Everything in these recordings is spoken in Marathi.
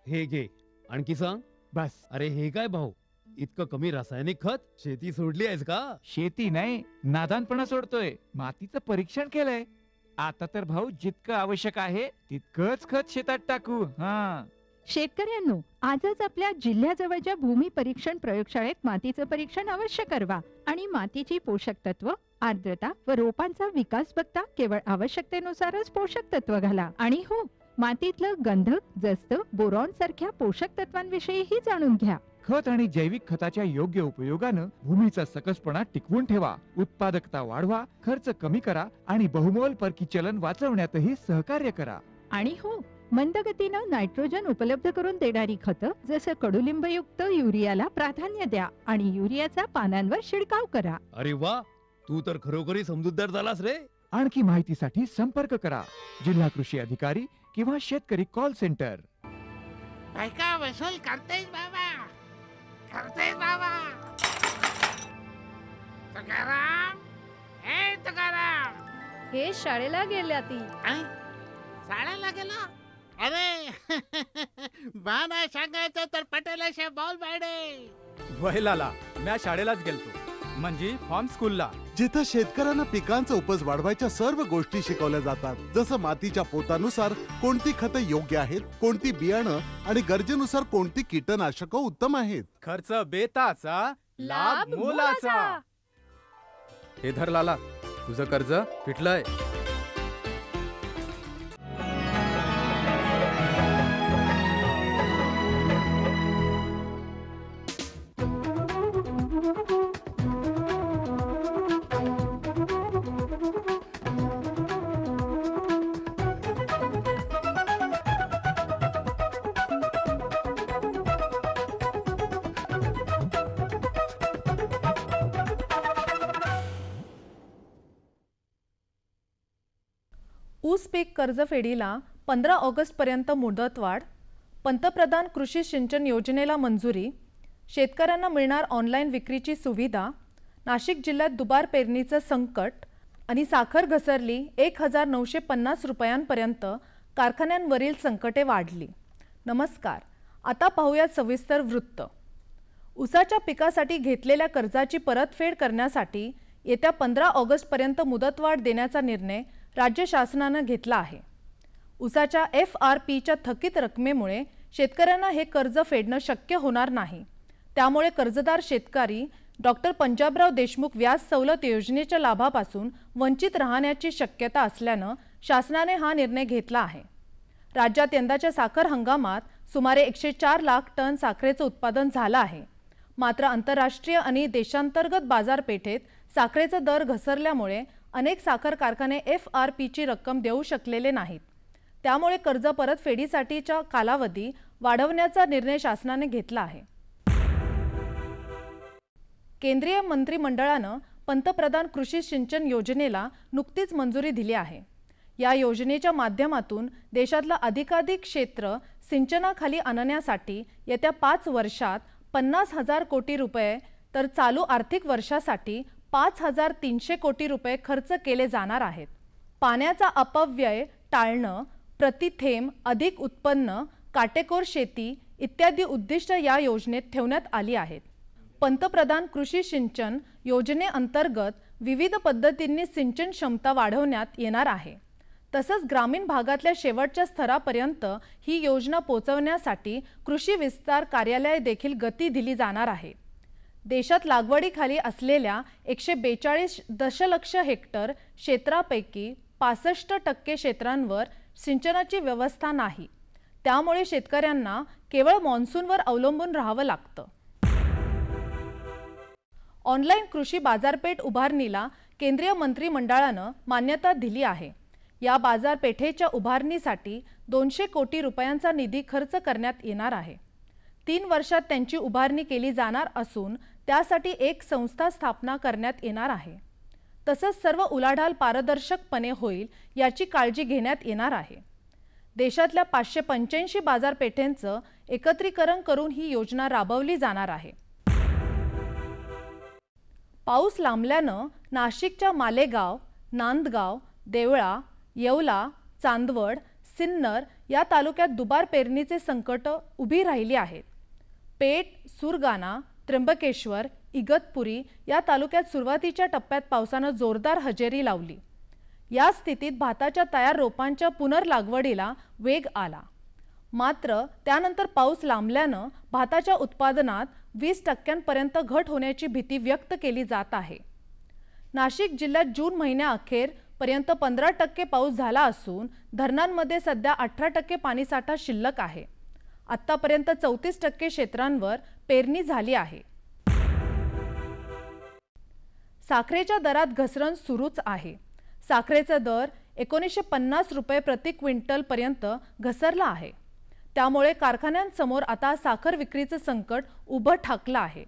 हे घे, आणखी सांग. बस. अरे हे काय भाऊ, इतकं कमी रासायनिक खत? शेती सोडली आहेस का? शेती नाही, नादानपणा सोडतोय. मातीचं परीक्षण केलंय. आता तर भाऊ जितकं आवश्यक आहे तितकंच खत शेतात टाकू. हा. शेतकऱ्यांनो, आजच आपल्या जिल्ह्याजवळच्या भूमी परीक्षण प्रयोगशाळेत मातीचं परीक्षण अवश्य करवा आणि मातीची पोषक तत्व, आर्द्रता व रोपांचा विकास बघता केवळ आवश्यकतेनुसारच पोषक तत्व घाला. आणि हो, मातीतलं गंधक, जस्त, बोरॉन सारख्या पोषक तत्वांविषयीही जाणून घ्या. खत आणि जैविक खताच्या योग्य उपयोगानं भूमीचा सकसपणा टिकवून ठेवा, उत्पादकता वाढवा, खर्च कमी करा आणि बहुमोल परकी चलन वाचवण्यातही सहकार्य करा. आणि हो, मंदगतीनं नायट्रोजन उपलब्ध करून देणारी खतं जसं कडुलिंबयुक्त युरियाला प्राधान्य द्या आणि युरियाचा पानांवर शिडकाव करा. अरे वा, तू तर खरोखरी समजूतदार झालास रे. आणखी माहितीसाठी संपर्क करा जिल्हा कृषी अधिकारी किंवा शेतकरी कॉल सेंटर. पैका वसूल करतेस बाबा, करतेस बाबा. तुकाराम, हे तुकाराम. हे शाळेला गेल्या ती. शाळेला गेला? अरे बा नाही सांगायचं तर पटेलाशे बॉल बॅडे. वहिलाला म्या शाळेलाच गेलतो, म्हणजे फॉर्म स्कूलला, जिथं शेतकऱ्यांना पिकांचा उपज वाढवायच्या सर्व गोष्टी शिकवल्या जातात. जसं मातीच्या पोतानुसार कोणती खतं योग्य आहेत, कोणती बियाणं आणि गरजेनुसार कोणती कीटकनाशक उत्तम आहेत. खर्च बेताचा, लाभ मोलाचा. हे धर लाला, तुझं कर्ज फिटलंय. ऊस पीक कर्जफेडीला 15 ऑगस्टपर्यंत मुदतवाढ, पंतप्रधान कृषी सिंचन योजनेला मंजुरी, शेतकऱ्यांना मिळणार ऑनलाईन विक्रीची सुविधा, नाशिक जिल्ह्यात दुबार पेरणीचं संकट आणि साखर घसरली 1950 रुपयांपर्यंत, कारखान्यांवरील संकटे वाढली. नमस्कार, आता पाहूयात सविस्तर वृत्त. ऊसाच्या पिकासाठी घेतलेल्या कर्जाची परतफेड करण्यासाठी येत्या 15 ऑगस्टपर्यंत मुदतवाढ देण्याचा निर्णय राज्य शासनाने घेतला आहे. ऊसाच्या FRPच्या थकीत रकमेमुळे शेतकऱ्यांना हे कर्ज फेडणं शक्य होणार नाही. त्यामुळे कर्जदार शेतकरी डॉक्टर पंजाबराव देशमुख व्याज सवलत योजनेच्या लाभापासून वंचित राहण्याची शक्यता असल्याने शासनाने हा निर्णय घेतला आहे. राज्यात यंदाच्या साखर हंगामात सुमारे 104 लाख टन साखरेचं उत्पादन झालं आहे. मात्र आंतरराष्ट्रीय आणि देशांतर्गत बाजारपेठेत साखरेचा दर घसरल्यामुळे अनेक साखर कारखाने FRPची रक्कम देऊ शकलेले नाहीत. त्यामुळे कर्ज परतफेडीसाठीचा कालावधी वाढवण्याचा निर्णय शासनाने घेतला आहे. केंद्रीय मंत्रिमंडळानं पंतप्रधान कृषी सिंचन योजनेला नुकतीच मंजुरी दिली आहे. या योजनेच्या माध्यमातून देशातलं अधिकाधिक क्षेत्र सिंचनाखाली आणण्यासाठी येत्या 5 वर्षात 50,000 कोटी रुपये तर चालू आर्थिक वर्षासाठी 5,300 कोटी रुपये खर्च केले जाणार आहेत. पाण्याचा अपव्यय टाळणं, प्रतिथेंब अधिक उत्पन्न, काटेकोर शेती इत्यादी उद्दिष्ट या योजनेत ठेवण्यात आली आहेत. पंतप्रधान कृषी सिंचन योजनेअंतर्गत विविध पद्धतींनी सिंचन क्षमता वाढवण्यात येणार आहे. तसंच ग्रामीण भागातल्या शेवटच्या स्तरापर्यंत ही योजना पोहोचवण्यासाठी कृषी विस्तार कार्यालय देखील गती दिली जाणार आहे. देशात लागवडीखाली असलेल्या 142 दशलक्ष हेक्टर क्षेत्रापैकी 65% क्षेत्रांवर सिंचनाची व्यवस्था नाही. त्यामुळे शेतकऱ्यांना केवळ मॉन्सूनवर अवलंबून राहावं लागतं. ऑनलाईन कृषी बाजारपेठ उभारणीला केंद्रीय मंत्रिमंडळानं मान्यता दिली आहे. या बाजारपेठेच्या उभारणीसाठी 200 कोटी रुपयांचा निधी खर्च करण्यात येणार आहे. 3 वर्षात त्यांची उभारणी केली जाणार असून त्यासाठी एक संस्था स्थापना करण्यात येणार आहे. तसंच सर्व उलाढाल पारदर्शकपणे होईल याची काळजी घेण्यात येणार आहे. देशातल्या 585 बाजारपेठेंचं एकत्रीकरण करून ही योजना राबवली जाणार आहे. पाऊस लांबल्यानं नाशिकच्या मालेगाव, नांदगाव, देवळा, येवला, चांदवड, सिन्नर या तालुक्यात दुबार पेरणीचे संकट उभी राहिली आहेत. पेठ, सुरगाणा, त्र्यंबकेश्वर, इगतपुरी या तालुक्यात सुरुवातीच्या टप्प्यात पावसानं जोरदार हजेरी लावली. या स्थितीत भाताच्या तयार रोपांच्या पुनर्लागवडीला वेग आला. मात्र त्यानंतर पाऊस लांबल्यानं भाताच्या उत्पादनात 20% घट होण्याची भीती व्यक्त केली जात आहे. नाशिक जिल्ह्यात जून महिन्याअखेर पर्यंत 15% पाऊस झाला असून धरणांमध्ये सध्या 18% पाणीसाठा शिल्लक आहे. आतापर्यंत 34% क्षेत्रांवर पेरणी झाली आहे. साखरेच्या दरात घसरण सुरूच आहे. साखरेचा दर 1950 रुपये प्रति क्विंटल पर्यंत घसरला आहे. त्यामुळे कारखान्यांसमोर आता साखर विक्रीचं संकट उभं ठाकलं आहे.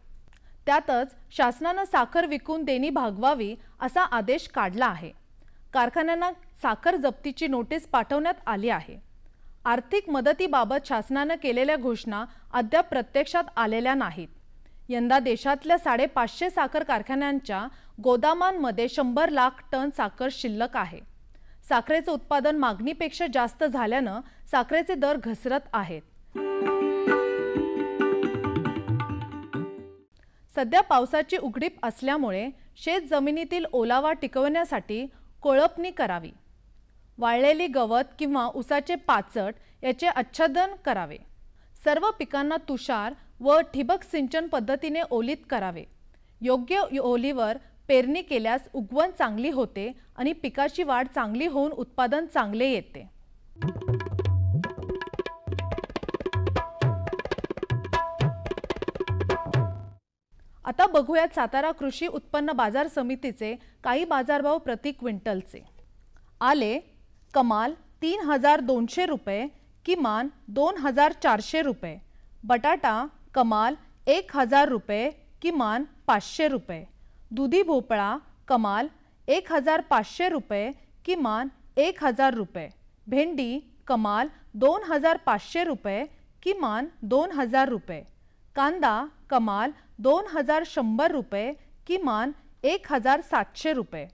त्यातच शासनानं साखर विकून देणी भागवावी असा आदेश काढला आहे. कारखान्यांना साखर जप्तीची नोटीस पाठवण्यात आली आहे. आर्थिक मदतीबाबत शासनानं केलेल्या घोषणा अद्याप प्रत्यक्षात आलेल्या नाहीत. यंदा देशातल्या 550 साखर कारखान्यांच्या गोदामांमध्ये 100 लाख टन साखर शिल्लक आहे. साखरेचं उत्पादन मागणीपेक्षा जास्त झाल्यानं साखरेचे दर घसरत आहेत. सध्या पावसाची उघडीप असल्यामुळे शेत जमिनीतील ओलावा टिकवण्यासाठी कोळपणी करावी. वाळलेली गवत किंवा उसाचे पाचट याचे आच्छादन करावे. सर्व पिकांना तुषार व ठिबक सिंचन पद्धतीने ओलीत करावे. योग्य ओलीवर पेरणी केल्यास उगवण चांगली होते आणि पिकाची वाढ चांगली होऊन उत्पादन चांगले येते. आता बघूयात सातारा कृषी उत्पन्न बाजार समितीचे काही बाजारभाव प्रति क्विंटलचे. आले कमाल 3200 रुपये, किमान 2400 रुपये. बटाटा कमाल 1000 रुपये, किमान 500 रुपये. दुधी भोपळा कमाल 1500 रुपये, किमान 1000 रुपये. भेंडी कमाल 2500 रुपये, किमान 2000 रुपये. कांदा कमाल 2100 रुपये, किमान 1700 रुपये.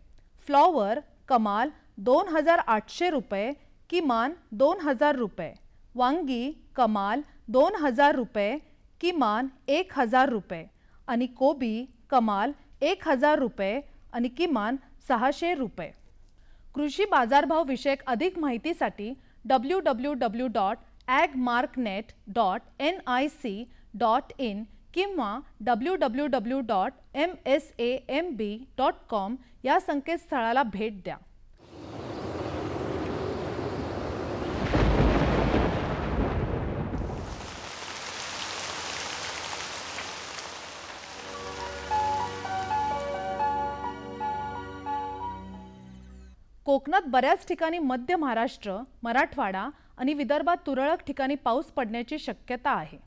फ्लॉवर कमाल 2800 रुपये, किमान 2000 रुपये. वांगी कमाल 2000 रुपये, किमान 1000 रुपये. आणि कोबी कमाल 1000 रुपये आणि किमान 600 रुपये. कृषी बाजारभाव विषयक अधिक माहितीसाठी www.agmarknet.nic.in किंवा www.msamb.com या संकेतस्थळाला भेट द्या. कोकणात बऱ्याच ठिकाणी मध्य महाराष्ट्र, मराठवाडा आणि विदर्भात तुरळक ठिकाणी पाऊस पडण्याची शक्यता आहे.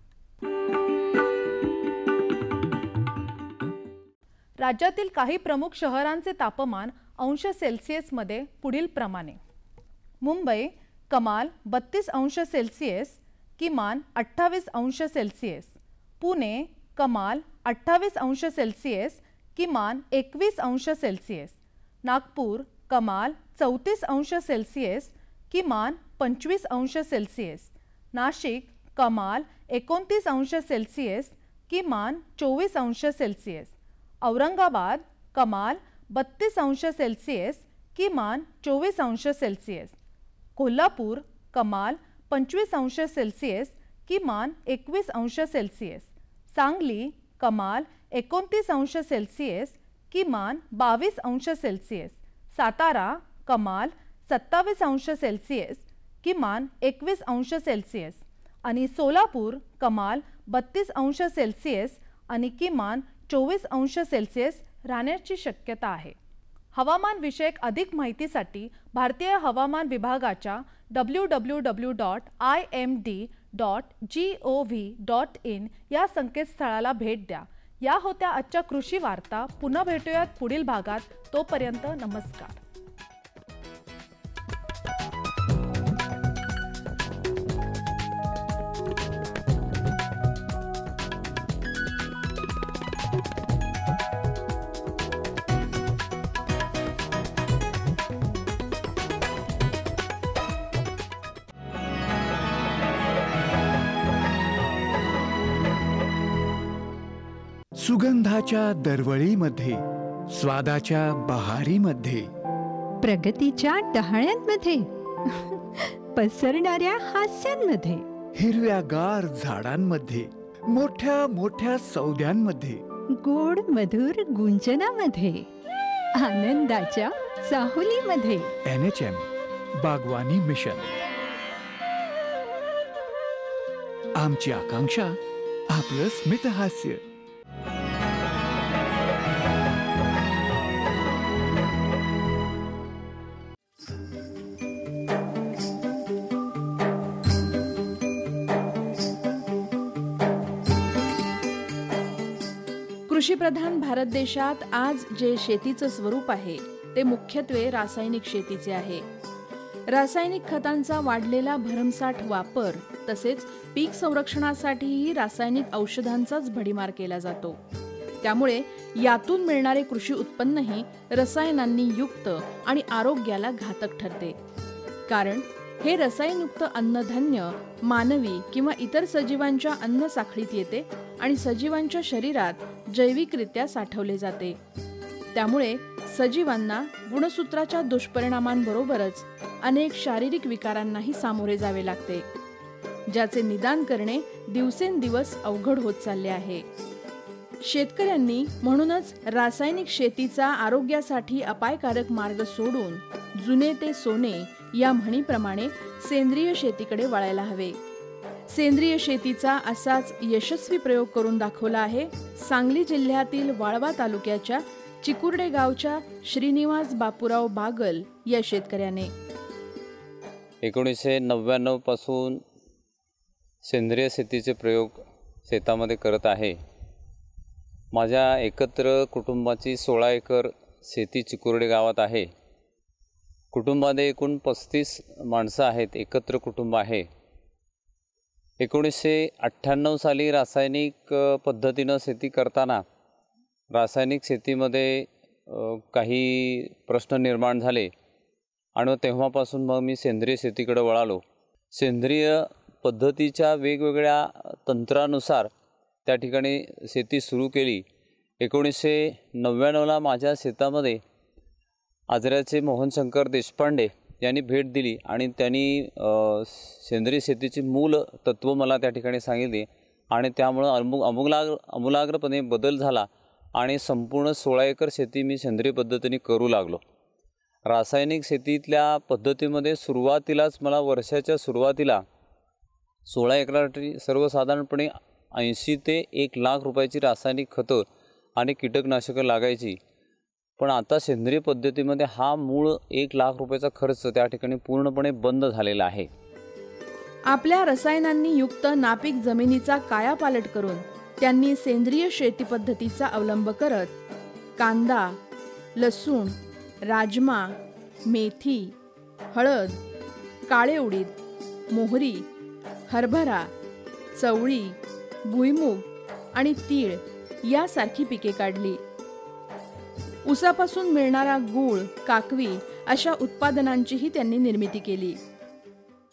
राज्यातील काही प्रमुख शहरांचे तापमान अंश सेल्सिअसमध्ये पुढील प्रमाणे. मुंबई कमाल 32 अंश सेल्सिअस, किमान 28 अंश सेल्सिअस. पुणे कमाल 28 अंश सेल्सिअस, किमान 21 अंश सेल्सिअस. नागपूर कमाल 34 अंश सेल्सिअस, किमान 25 अंश सेल्सिअस. नाशिक कमाल 29 अंश सेल्सिअस, किमान 24 अंश सेल्सिअस. औरंगाबाद कमाल 32 अंश सेल्सिअस, किमान 24 अंश सेल्सिअस. कोल्हापूर कमाल 25 अंश सेल्सिअस, किमान 21 अंश सेल्सिअस. सांगली कमाल 29 अंश सेल्सिअस, किमान 22 अंश सेल्सिअस. सातारा कमाल 27 अंश सेल्सिअस, किमान 21 अंश सेल्सिअस. आणि सोलापूर कमाल 32 अंश सेल्सिअस आणि किमान 24 अंश सेल्सिअस राहण्याची शक्यता आहे. हवामान विषयक अधिक माहितीसाठी भारतीय हवामान विभागाच्या www.imd.gov.in या संकेतस्थळाला भेट द्या. या होत्या आजच्या कृषी वार्ता. पुन्हा भेटूयात पुढील भागात. तोपर्यंत नमस्कार. सुगंधाच्या दरवळीमध्ये, स्वादाच्या बहारीमध्ये, प्रगतीच्या डहाळ्यांमध्ये पसरणाऱ्या हास्यांमध्ये, हिरव्यागार झाडांमध्ये, मोठ्या मोठ्या सौद्यांमध्ये, गोड मधुर गुंजनामध्ये, आनंदाच्या चाहुलीमध्ये. NHM बागवानी मिशन. आमची आकांक्षा आपलं स्मितहास्य. कृषीप्रधान भारत देशात आज जे शेतीचं स्वरूप आहे ते मुख्यत्वे रासायनिक शेतीचे आहे. रासायनिक खतांचा वाढलेला भरमसाठ वापर तसेच पीक संरक्षणासाठीही रासायनिक औषधांचाच भडीमार केला जातो. त्यामुळे यातून मिळणारे कृषी उत्पन्नही रसायनांनी युक्त आणि आरोग्याला घातक ठरते. कारण हे रसायनयुक्त अन्नधान्य मानवी किंवा इतर सजीवांच्या अन्न साखळीत येते आणि सजीवांच्या शरीरात जैविकरित्या साठवले जाते. त्यामुळे सजीवांना गुणसूत्राच्या दुष्परिणामांबरोबरच अनेक शारीरिक विकारांनाही सामोरे जावे लागते, ज्याचे निदान करणे दिवसेंदिवस अवघड होत चालले आहे. शेतकऱ्यांनी म्हणूनच रासायनिक शेतीचा आरोग्यासाठी अपायकारक मार्ग सोडून जुने ते सोने या म्हणीप्रमाणे सेंद्रिय शेतीकडे वळायला हवे. सेंद्रिय शेतीचा असाच यशस्वी प्रयोग करून दाखवला आहे सांगली जिल्ह्यातील वाळवा तालुक्याच्या चिकुर्डे गावच्या श्रीनिवास बापूराव बागल या शेतकऱ्याने. 1999 पासून सेंद्रिय शेतीचे प्रयोग शेतामध्ये करत आहे. माझ्या एकत्र कुटुंबाची 16 एकर शेती चिकुर्डे गावात आहे. कुटुंबामध्ये एकूण 35 माणसं आहेत. एकत्र कुटुंब आहे. 1998 साली रासायनिक पद्धतीनं शेती करताना रासायनिक शेतीमध्ये काही प्रश्न निर्माण झाले आणि तेव्हापासून मग मी सेंद्रिय शेतीकडे वळालो. सेंद्रिय पद्धतीच्या वेगवेगळ्या तंत्रानुसार त्या ठिकाणी शेती सुरू केली. 1999ला माझ्या शेतामध्ये आजऱ्याचे मोहनशंकर देशपांडे यांनी भेट दिली आणि त्यांनी सेंद्रिय शेतीची मूल तत्त्व मला त्या ठिकाणी सांगितली आणि त्यामुळं आमूलाग्रपणे बदल झाला आणि संपूर्ण 16 एकर शेती मी सेंद्रिय पद्धतीने करू लागलो. रासायनिक शेतीतल्या पद्धतीमध्ये सुरुवातीलाच मला वर्षाच्या सुरुवातीला 16 एकरासाठी सर्वसाधारणपणे 80 ते 1 लाख रुपयाची रासायनिक खतं आणि कीटकनाशकं लागायची. पण आता सेंद्रिय पद्धतीमध्ये हा मूळ 1 लाख रुपयाचा खर्च त्या ठिकाणी पूर्णपणे बंद झालेला आहे. आपल्या रसायनांनी युक्त नापीक जमिनीचा कायापालट करून त्यांनी सेंद्रिय शेती पद्धतीचा अवलंब करत कांदा, लसूण, राजमा, मेथी, हळद, काळे उडीद, मोहरी, हरभरा, चवळी, भुईमूग आणि तीळ यासारखी पिके काढली. ऊसापासून मिळणारा गूळ, काकवी अशा उत्पादनांचीही त्यांनी निर्मिती केली.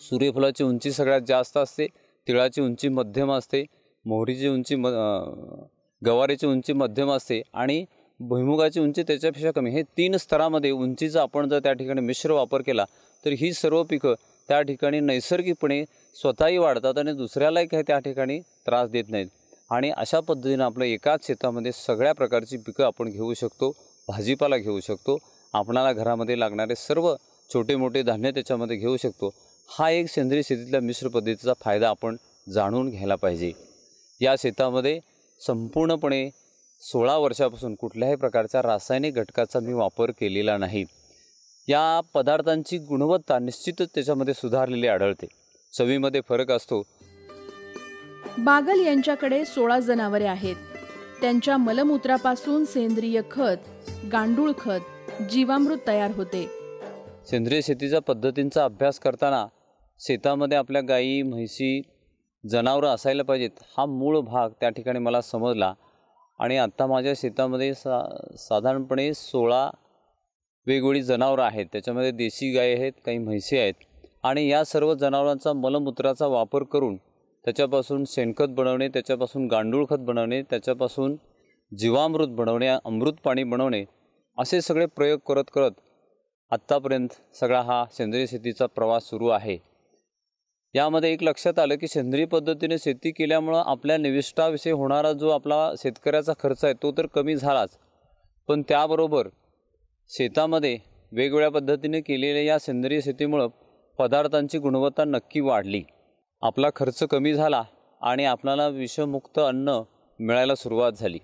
सूर्यफुलाची उंची सगळ्यात जास्त असते, तिळाची उंची मध्यम असते, मोहरीची उंची गवारीची उंची मध्यम असते आणि भुईमुगाची उंची त्याच्यापेक्षा कमी. हे 3 स्तरामध्ये उंचीचा आपण जर त्या ठिकाणी मिश्र वापर केला तर ही सर्व पिकं त्या ठिकाणी नैसर्गिकपणे स्वतःही वाढतात आणि दुसऱ्यालाही काही त्या ठिकाणी त्रास देत नाहीत. आणि अशा पद्धतीनं आपलं एकाच शेतामध्ये सगळ्या प्रकारची पिकं आपण घेऊ शकतो, भाजीपाला घेऊ शकतो, आपणाला घरामध्ये लागणारे सर्व छोटे मोठे धान्य त्याच्यामध्ये घेऊ शकतो. हा एक सेंद्रिय शेतीतल्या मिश्र पद्धतीचा फायदा आपण जाणून घ्यायला पाहिजे. या शेतामध्ये संपूर्णपणे 16 वर्षापासून कुठल्याही प्रकारच्या रासायनिक घटकाचा मी वापर केलेला नाही. या पदार्थांची गुणवत्ता निश्चितच त्याच्यामध्ये सुधारलेली आढळते. चवीमध्ये फरक असतो. बागल यांच्याकडे 16 जनावरे आहेत. त्यांच्या मलमूत्रापासून सेंद्रिय खत, गांडूळ खत, जीवामृत तयार होते. सेंद्रिय शेतीच्या पद्धतींचा अभ्यास करताना शेतामध्ये आपल्या गायी, म्हैसी, जनावरं असायला पाहिजेत हा मूळ भाग त्या ठिकाणी मला समजला. आणि आत्ता माझ्या शेतामध्ये साधारणपणे 16 वेगवेगळी जनावरं आहेत. त्याच्यामध्ये देशी गाय आहेत, काही म्हैसी आहेत आणि या सर्व जनावरांचा मलमूत्राचा वापर करून त्याच्यापासून शेणखत बनवणे, त्याच्यापासून गांडूळ खत बनवणे, त्याच्यापासून जीवामृत बनवणे, अमृत पाणी बनवणे असे सगळे प्रयोग करत करत आत्तापर्यंत सगळा हा सेंद्रिय शेतीचा प्रवास सुरू आहे. यामध्ये एक लक्षात आलं की सेंद्रिय पद्धतीने शेती केल्यामुळं आपल्या निविष्ठाविषयी होणारा जो आपला शेतकऱ्याचा खर्च आहे तो तर कमी झालाच, पण त्याबरोबर शेतामध्ये वेगवेगळ्या पद्धतीने केलेल्या या सेंद्रिय शेतीमुळं पदार्थांची गुणवत्ता नक्की वाढली. आपला खर्च कमी झाला आणि आपल्याला विषमुक्त अन्न मिळायला सुरुवात झाली.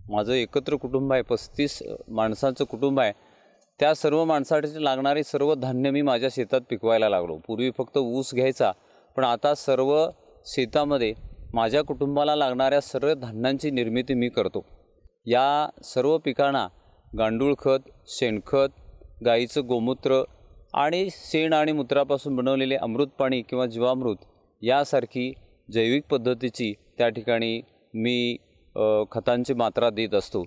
माझं एकत्र कुटुंब आहे, 35 माणसांचं कुटुंब आहे. त्या सर्व माणसासाठी लागणारे सर्व धान्य मी माझ्या शेतात पिकवायला लागलो. पूर्वी फक्त ऊस घ्यायचा, पण आता सर्व शेतामध्ये माझ्या कुटुंबाला लागणाऱ्या सर्व धान्यांची निर्मिती मी करतो. या सर्व पिकांना गांडूळ खत, शेणखत, गाईचं गोमूत्र आणि शेण आणि मूत्रापासून बनवलेले अमृत पाणी किंवा जीवामृत यासारखी जैविक पद्धतीची त्या ठिकाणी मी खतांची मात्रा देत असतो.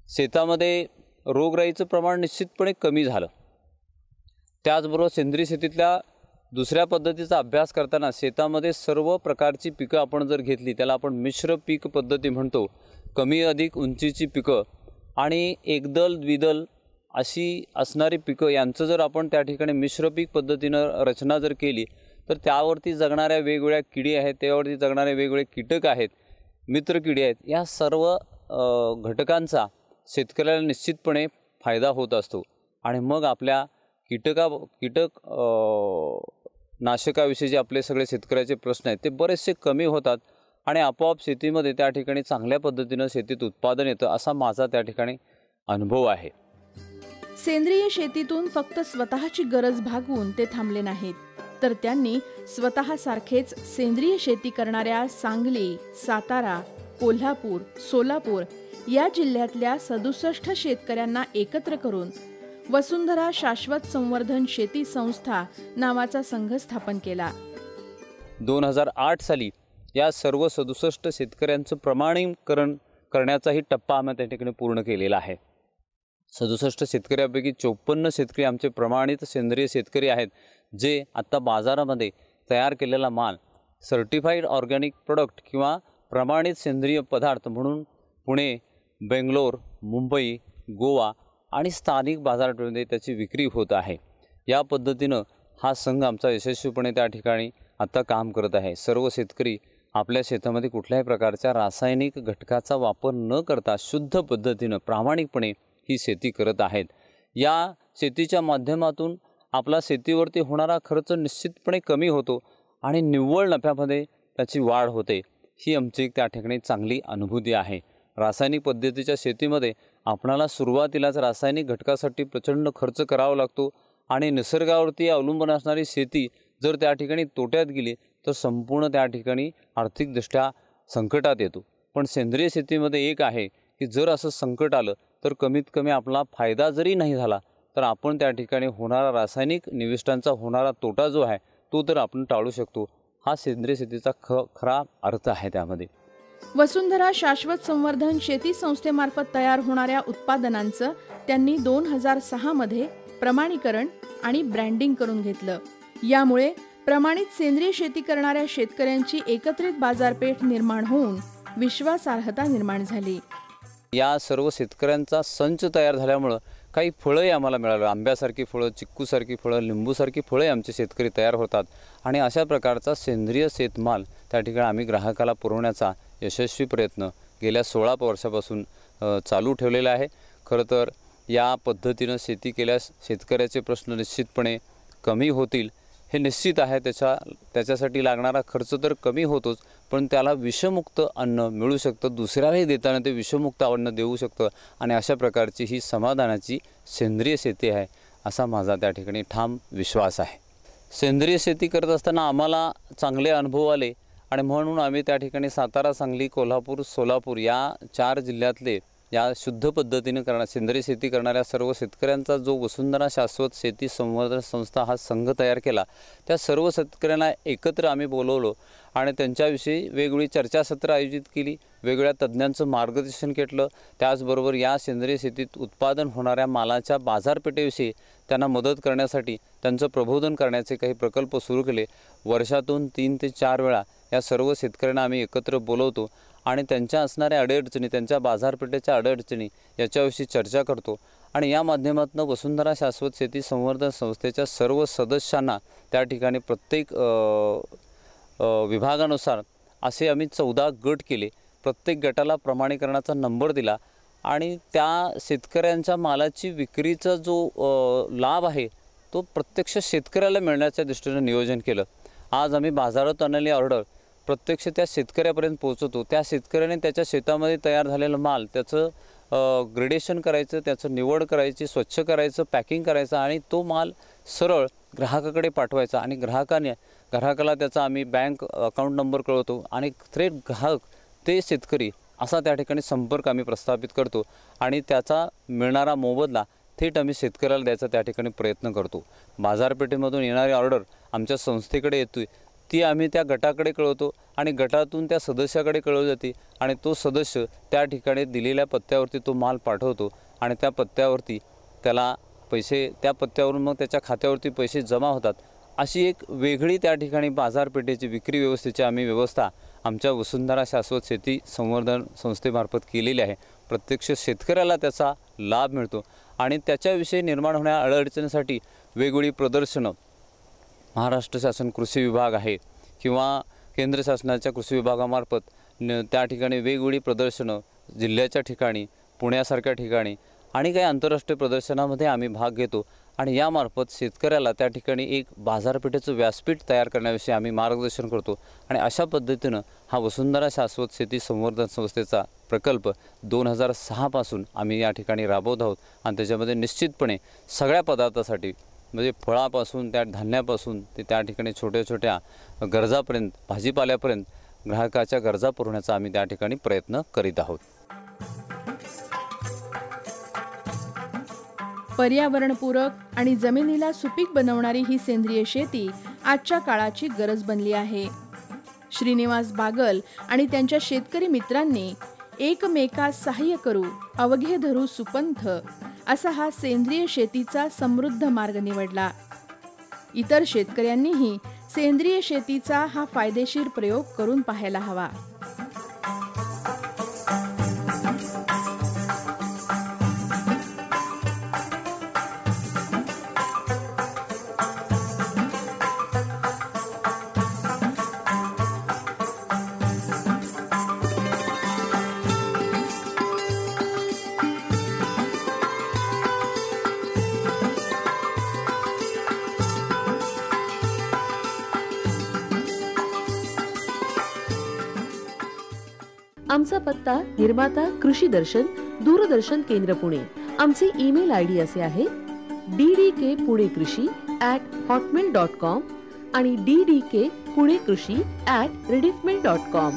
शेतामध्ये रोगराईचं प्रमाण निश्चितपणे कमी झालं. त्याचबरोबर सेंद्रिय शेतीतल्या दुसऱ्या पद्धतीचा अभ्यास करताना शेतामध्ये सर्व प्रकारची पिकं आपण जर घेतली, त्याला आपण मिश्र पीक पद्धती म्हणतो. कमी अधिक उंचीची पिकं आणि एकदल द्विदल अशी असणारी पिकं यांचं जर आपण त्या ठिकाणी मिश्र पीक पद्धतीनं रचना जर केली तर त्यावरती जगणाऱ्या वेगवेगळ्या किडी आहेत, त्यावरती जगणारे वेगवेगळे कीटक आहेत, मित्रकिडी आहेत, या सर्व घटकांचा शेतकऱ्याला निश्चितपणे फायदा होत असतो. आणि मग आपल्या कीटक नाशकाविषयी जे आपले सगळे शेतकऱ्याचे प्रश्न आहेत ते बरेचसे कमी होतात आणि आपोआप शेतीमध्ये त्या ठिकाणी चांगल्या पद्धतीनं शेतीत उत्पादन येतं, असा माझा त्या ठिकाणी अनुभव आहे. सेंद्रिय शेतीतून फक्त स्वतःची गरज भागवून ते थांबले नाहीत, तर त्यांनी स्वतःसारखेच सेंद्रिय शेती करणाऱ्या सांगली, सातारा, कोल्हापूर, सोलापूर या जिल्ह्यातल्या 67 शेतकऱ्यांना एकत्र करून वसुंधरा शाश्वत संवर्धन शेती संस्था नावाचा संघ स्थापन केला. 2008 साली या सर्व 67 शेतकऱ्यांचं प्रमाणीकरण करण्याचाही टप्पा आम्ही त्या ठिकाणी पूर्ण केलेला आहे. 67 शेतकऱ्यांपैकी 54 शेतकरी आमचे प्रमाणित सेंद्रिय शेतकरी आहेत, जे आत्ता बाजारामध्ये तयार केलेला माल सर्टिफाईड ऑर्गॅनिक प्रोडक्ट किंवा प्रमाणित सेंद्रिय पदार्थ म्हणून पुणे, बेंगलोर, मुंबई, गोवा आणि स्थानिक बाजारपेठेमध्ये त्याची विक्री होत आहे. या पद्धतीनं हा संघ आमचा यशस्वीपणे त्या ठिकाणी आत्ता काम करत आहे. सर्व शेतकरी आपल्या शेतामध्ये कुठल्याही प्रकारच्या रासायनिक घटकाचा वापर न करता शुद्ध पद्धतीनं प्रामाणिकपणे ही शेती करत आहेत. या शेतीच्या माध्यमातून आपला शेतीवरती होणारा खर्च निश्चितपणे कमी होतो आणि निव्वळ नफ्यामध्ये त्याची वाढ होते. ही आमची त्या ठिकाणी चांगली अनुभूती आहे. रासायनिक पद्धतीच्या शेतीमध्ये आपणाला सुरुवातीलाच रासायनिक घटकासाठी प्रचंड खर्च करावा लागतो आणि निसर्गावरती अवलंबून असणारी शेती जर त्या ठिकाणी तोट्यात गेली तर संपूर्ण त्या ठिकाणी आर्थिकदृष्ट्या संकटात येतो. पण सेंद्रिय शेतीमध्ये एक आहे की जर असं संकट आलं तर कमीत कमी आपला फायदा जरी नाही झाला तर आपण त्या ठिकाणी होणारा रासायनिक निविष्ठांचा होणारा तोटा जो आहे तो तर आपण टाळू शकतो. हा सेंद्रिय शेतीचा खरा अर्थ आहे. त्यामध्ये वसुंधरा शाश्वत संवर्धन शेती संस्थेमार्फत तयार होणाऱ्या उत्पादनांचं त्यांनी 2006 मध्ये प्रमाणीकरण आणि ब्रँडिंग करून घेतलं. यामुळे प्रमाणित सेंद्रिय शेती करणाऱ्या शेतकऱ्यांची एकत्रित बाजारपेठ निर्माण होऊन विश्वासार्हता निर्माण झाली. या सर्व शेतकऱ्यांचा संच तयार झाल्यामुळं काही फळंही आम्हाला मिळालं. आंब्यासारखी फळं, चिक्कूसारखी फळं, लिंबूसारखी फळे आमचे शेतकरी तयार होतात आणि अशा प्रकारचा सेंद्रिय शेतमाल त्या ठिकाणी आम्ही ग्राहकाला पुरवण्याचा यशस्वी प्रयत्न गेल्या 16 वर्षापासून चालू ठेवलेला आहे. खरं तर या पद्धतीनं शेती केल्यास शेतकऱ्याचे प्रश्न निश्चितपणे कमी होतील हे निश्चित आहे. त्याच्यासाठी लागणारा खर्च तर कमी होतोच, पण त्याला विषमुक्त अन्न मिळू शकतं. दुसऱ्यालाही देताना ते विषमुक्त अन्न देऊ शकतं आणि अशा प्रकारची ही समाधानाची सेंद्रिय शेती आहे असा माझा त्या ठिकाणी ठाम विश्वास आहे. सेंद्रिय शेती करत असताना आम्हाला चांगले अनुभव आले आणि म्हणून आम्ही त्या ठिकाणी सातारा, सांगली, कोल्हापूर, सोलापूर या 4 जिल्ह्यातले या शुद्ध पद्धतीने सेंद्रिय शेती करणाऱ्या सर्व शेतकऱ्यांचा जो वसुंधरा शाश्वत शेती संवर्धन संस्था हा संघ तयार केला, त्या सर्व शेतकऱ्यांना एकत्र आम्ही बोलवलो आणि त्यांच्याविषयी वेगवेगळी चर्चासत्र आयोजित केली, वेगवेगळ्या तज्ज्ञांचं मार्गदर्शन घेतलं. त्याचबरोबर या सेंद्रिय शेतीत उत्पादन होणाऱ्या मालाच्या बाजारपेठेविषयी त्यांना मदत करण्यासाठी त्यांचं प्रबोधन करण्याचे काही प्रकल्प सुरू केले. वर्षातून 3 ते 4 वेळा या सर्व शेतकऱ्यांना आम्ही एकत्र बोलवतो आणि त्यांच्या असणाऱ्या अडीअडचणी, त्यांच्या बाजारपेठेच्या अडीअडचणी याच्याविषयी चर्चा करतो. आणि या माध्यमातून वसुंधरा शाश्वत शेती संवर्धन संस्थेच्या सर्व सदस्यांना त्या ठिकाणी प्रत्येक विभागानुसार असे आम्ही 14 गट केले. प्रत्येक गटाला प्रमाणीकरणाचा नंबर दिला आणि त्या शेतकऱ्यांच्या मालाची विक्रीचा जो लाभ आहे तो प्रत्यक्ष शेतकऱ्याला मिळण्याच्या दृष्टीने नियोजन केलं. आज आम्ही बाजारात आणलेली ऑर्डर प्रत्यक्ष त्या शेतकऱ्यापर्यंत पोहोचवतो. त्या शेतकऱ्याने त्याच्या शेतामध्ये तयार झालेला माल त्याचं ग्रेडेशन करायचं, त्याचं निवड करायची, स्वच्छ करायचं, पॅकिंग करायचं आणि तो माल सरळ ग्राहकाकडे पाठवायचा आणि ग्राहकाला त्याचा आम्ही बँक अकाउंट नंबर कळवतो आणि थेट ग्राहक ते शेतकरी असा त्या ठिकाणी संपर्क आम्ही प्रस्थापित करतो आणि त्याचा मिळणारा मोबदला थेट आम्ही शेतकऱ्याला द्यायचा त्या ठिकाणी प्रयत्न करतो. बाजारपेठेमधून येणारी ऑर्डर आमच्या संस्थेकडे येते, ती आम्ही त्या गटाकडे कळवतो आणि गटातून त्या सदस्याकडे कळवली जाते आणि तो सदस्य त्या ठिकाणी दिलेल्या पत्त्यावरती तो माल पाठवतो आणि त्या पत्त्यावरती त्याला पैसे, त्या पत्त्यावरून मग त्याच्या खात्यावरती पैसे जमा होतात. अशी एक वेगळी त्या ठिकाणी बाजारपेठेची विक्री व्यवस्थेची आम्ही व्यवस्था आमच्या वसुंधरा शाश्वत शेती संवर्धन संस्थेमार्फत केलेली आहे. प्रत्यक्ष शेतकऱ्याला त्याचा लाभ मिळतो आणि त्याच्याविषयी निर्माण होणाऱ्या अडचणीसाठी वेगवेगळी प्रदर्शनं महाराष्ट्र शासन कृषी विभाग आहे किंवा केंद्र शासनाच्या कृषी विभागामार्फत त्या ठिकाणी वेगवेगळी प्रदर्शनं जिल्ह्याच्या ठिकाणी, पुण्यासारख्या ठिकाणी आणि काही आंतरराष्ट्रीय प्रदर्शनामध्ये आम्ही भाग घेतो आणि यामार्फत शेतकऱ्याला त्या ठिकाणी एक बाजारपेठेचं व्यासपीठ तयार करण्याविषयी आम्ही मार्गदर्शन करतो. आणि अशा पद्धतीनं हा वसुंधरा शाश्वत शेती संवर्धन संस्थेचा प्रकल्प 2006 पासून आम्ही या ठिकाणी राबवत आहोत आणि त्याच्यामध्ये निश्चितपणे सगळ्या पदार्थासाठी म्हणजे फळापासून त्या धान्यापासून ते त्या ठिकाणी छोट्या छोट्या गरजापर्यंत, भाजीपाल्यापर्यंत ग्राहकाच्या गरजा पुरवण्याचा आम्ही त्या ठिकाणी प्रयत्न करीत आहोत. पर्यावरणपूरक आणि जमिनीला सुपीक बनवणारी ही सेंद्रिय शेती आजच्या काळाची गरज बनली आहे. श्रीनिवास बागल आणि त्यांच्या शेतकरी मित्रांनी एकमेकास सहाय्य करू, अवघे धरू सुपंथ असा हा सेंद्रिय शेतीचा समृद्ध मार्ग निवडला. इतर शेतकऱ्यांनीही सेंद्रिय शेतीचा हा फायदेशीर प्रयोग करून पाहायला हवा. आमचा पत्ता निर्माता कृषी दर्शन, दूरदर्शन केंद्र पुणे. आमचे ईमेल आयडी असे आहे ddkpuneKrishi@hotmail.com आणि ddkpuneKrishi@rediffmail.com.